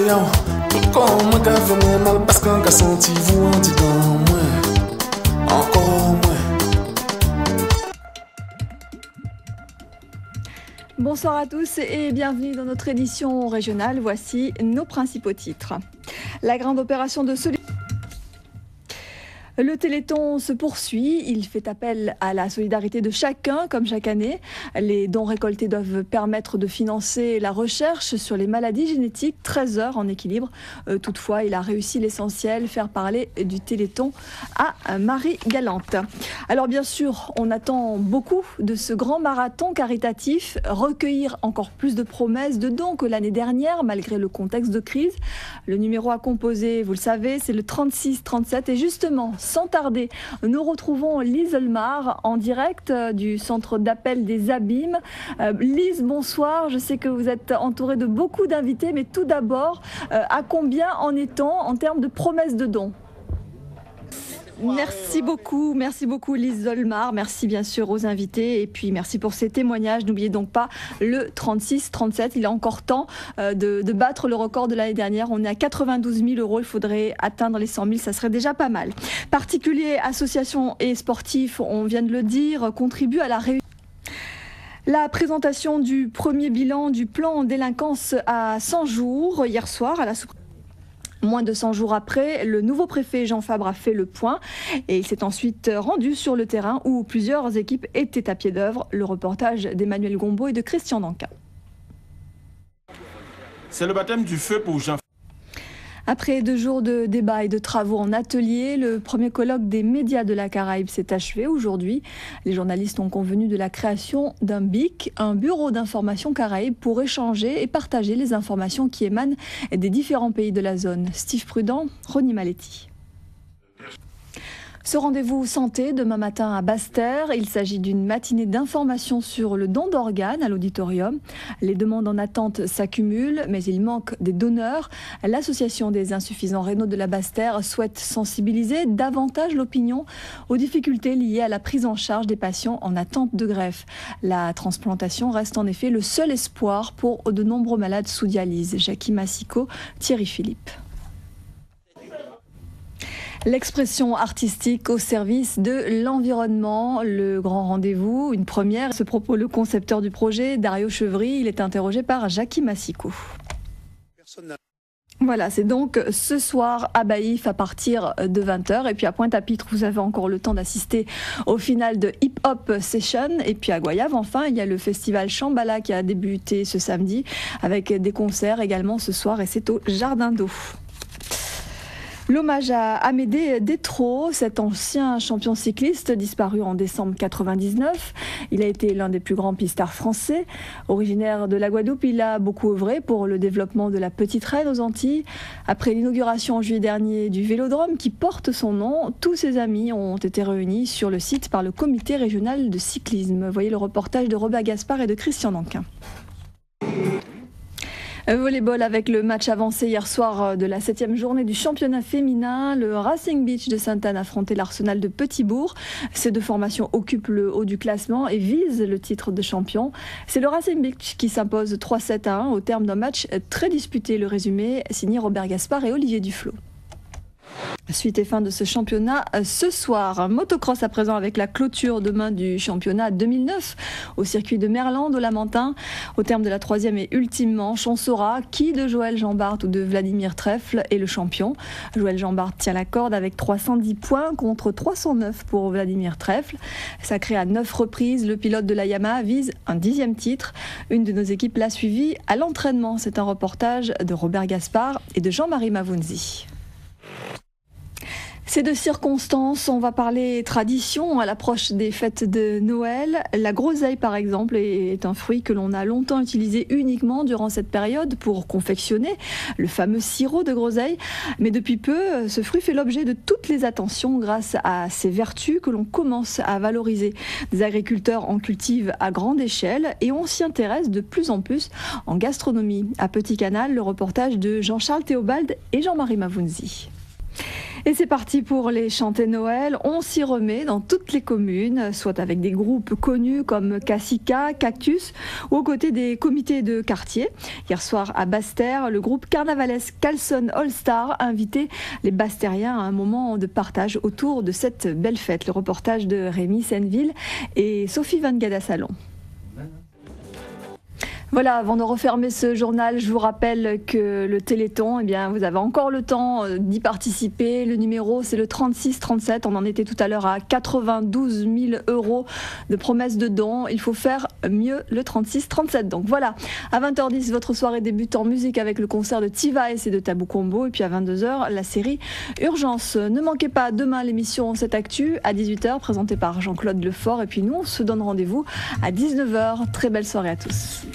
yo. Encore moins qu'à faire mal parce qu'on a senti vous en disant moins. Encore moins. Bonsoir à tous et bienvenue dans notre édition régionale. Voici nos principaux titres. La grande opération de solidarité. Le Téléthon se poursuit, il fait appel à la solidarité de chacun comme chaque année. Les dons récoltés doivent permettre de financer la recherche sur les maladies génétiques, 13 heures en équilibre. Toutefois, il a réussi l'essentiel, faire parler du Téléthon à Marie Galante. Alors bien sûr, on attend beaucoup de ce grand marathon caritatif, recueillir encore plus de promesses de dons que l'année dernière malgré le contexte de crise. Le numéro à composer, vous le savez, c'est le 3637 et justement, sans tarder, nous retrouvons Lise Olmar en direct du centre d'appel des Abîmes. Lise, bonsoir. Je sais que vous êtes entourée de beaucoup d'invités, mais tout d'abord, à combien en est-on en termes de promesses de dons ? Merci beaucoup Lise Olmar, merci bien sûr aux invités et puis merci pour ces témoignages. N'oubliez donc pas le 36-37, il est encore temps de battre le record de l'année dernière. On est à 92 000 €, il faudrait atteindre les 100 000, ça serait déjà pas mal. Particuliers, associations et sportifs, on vient de le dire, contribuent à la réussite. La présentation du premier bilan du plan délinquance à 100 jours hier soir à la sous-préfecture. Moins de 100 jours après, le nouveau préfet Jean Fabre a fait le point et il s'est ensuite rendu sur le terrain où plusieurs équipes étaient à pied d'œuvre. Le reportage d'Emmanuel Gombeau et de Christian Danca. C'est le baptême du feu pour Jean. Après 2 jours de débats et de travaux en atelier, le premier colloque des médias de la Caraïbe s'est achevé aujourd'hui. Les journalistes ont convenu de la création d'un BIC, un bureau d'information Caraïbe, pour échanger et partager les informations qui émanent des différents pays de la zone. Steve Prudent, Ronnie Maletti. Ce rendez-vous santé demain matin à Basse-Terre, il s'agit d'une matinée d'information sur le don d'organes à l'auditorium. Les demandes en attente s'accumulent, mais il manque des donneurs. L'association des insuffisants rénaux de la Basse-Terre souhaite sensibiliser davantage l'opinion aux difficultés liées à la prise en charge des patients en attente de greffe. La transplantation reste en effet le seul espoir pour de nombreux malades sous dialyse. Jackie Massico, Thierry Philippe. L'expression artistique au service de l'environnement, le grand rendez-vous, une première. À ce propos, le concepteur du projet, Dario Chevry, il est interrogé par Jackie Massico. Voilà, c'est donc ce soir à Baïf à partir de 20h. Et puis à Pointe-à-Pitre, vous avez encore le temps d'assister au final de Hip Hop Session. Et puis à Goyave, enfin, il y a le festival Shambhala qui a débuté ce samedi avec des concerts également ce soir et c'est au Jardin d'eau. L'hommage à Amédée Détraud, cet ancien champion cycliste disparu en décembre 1999. Il a été l'un des plus grands pistards français. Originaire de la Guadeloupe, il a beaucoup œuvré pour le développement de la Petite Reine aux Antilles. Après l'inauguration en juillet dernier du vélodrome qui porte son nom, tous ses amis ont été réunis sur le site par le comité régional de cyclisme. Voyez le reportage de Robert Gaspard et de Christian Danquin. Volleyball avec le match avancé hier soir de la 7e journée du championnat féminin. Le Racing Beach de Sainte-Anne affrontait l'Arsenal de Petit-Bourg. Ces deux formations occupent le haut du classement et visent le titre de champion. C'est le Racing Beach qui s'impose 3-7-1 au terme d'un match très disputé. Le résumé signé Robert Gaspard et Olivier Duflot. Suite et fin de ce championnat ce soir. Motocross à présent avec la clôture demain du championnat 2009 au circuit de Merland au Lamentin. Au terme de la 3e et ultime manche, on saura qui de Joël Jambart ou de Vladimir Trèfle est le champion. Joël Jambart tient la corde avec 310 points contre 309 pour Vladimir Trèfle. Sacré à 9 reprises, le pilote de la Yamaha vise un 10e titre. Une de nos équipes l'a suivi à l'entraînement. C'est un reportage de Robert Gaspard et de Jean-Marie Mavounzi. C'est de circonstances, on va parler tradition à l'approche des fêtes de Noël. La groseille par exemple est un fruit que l'on a longtemps utilisé uniquement durant cette période pour confectionner le fameux sirop de groseille. Mais depuis peu, ce fruit fait l'objet de toutes les attentions grâce à ses vertus que l'on commence à valoriser. Des agriculteurs en cultivent à grande échelle et on s'y intéresse de plus en plus en gastronomie. À Petit Canal, le reportage de Jean-Charles Théobald et Jean-Marie Mavounzi. Et c'est parti pour les chantées Noël. On s'y remet dans toutes les communes, soit avec des groupes connus comme Cassica, Cactus, ou aux côtés des comités de quartier. Hier soir à Basse-Terre, le groupe carnavalesque Calson All Star a invité les Bastériens à un moment de partage autour de cette belle fête. Le reportage de Rémi Senneville et Sophie Van Gada-Salon. Voilà, avant de refermer ce journal, je vous rappelle que le Téléthon, eh bien, vous avez encore le temps d'y participer. Le numéro, c'est le 3637. On en était tout à l'heure à 92 000 € de promesses de dons. Il faut faire mieux le 3637. Donc voilà, à 20h10, votre soirée débute en musique avec le concert de T-Vice et de Tabou Combo. Et puis à 22h, la série Urgence. Ne manquez pas demain l'émission Cette Actu à 18h, présentée par Jean-Claude Lefort. Et puis nous, on se donne rendez-vous à 19h. Très belle soirée à tous.